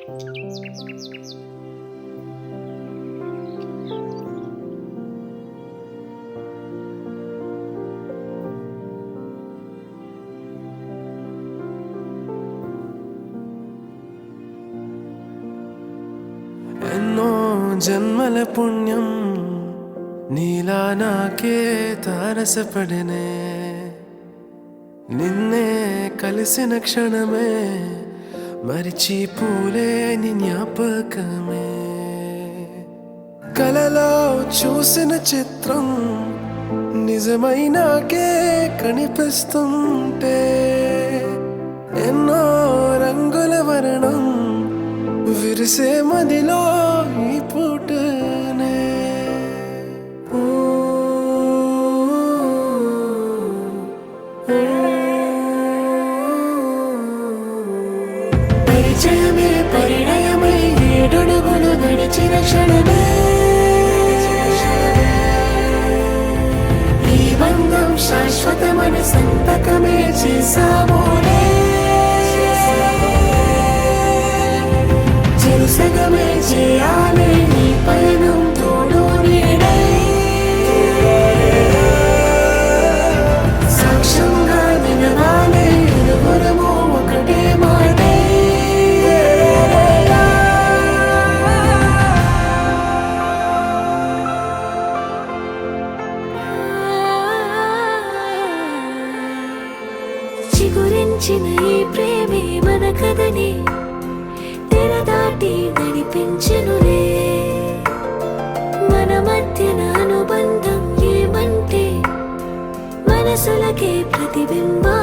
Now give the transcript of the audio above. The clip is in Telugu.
ఎన్నో జన్మల పుణ్యం నీలా నాకే తారసపడనే, నిన్నే కలిసిన క్షణమే మరిచిపోలేని జ్ఞాపకమే. కలలో చూసిన చిత్రం నిజమై నాకే కనిపిస్తుంటే, ఎన్నో రంగుల వర్ణం విరిసే మదిలో ఈ పూటనే. పరిచయమే పరిణయమై ఏడడుగులు నడిచిన క్షణమే, ఈ బంధం శాశ్వతమని సంతకమే చేసామోనే. సగమే చేయాలి నీ పయనం తోడు నీడై, సాక్ష్యంగా నిలవాలి ఇరువురము ఒకటే మాటే. చిగురించిన ఈ ప్రేమే మన కథని దాటి నడిపించెనులే. మన మధ్యన అనుబంధం ఏమంటే మనసులకే ప్రతిబింబా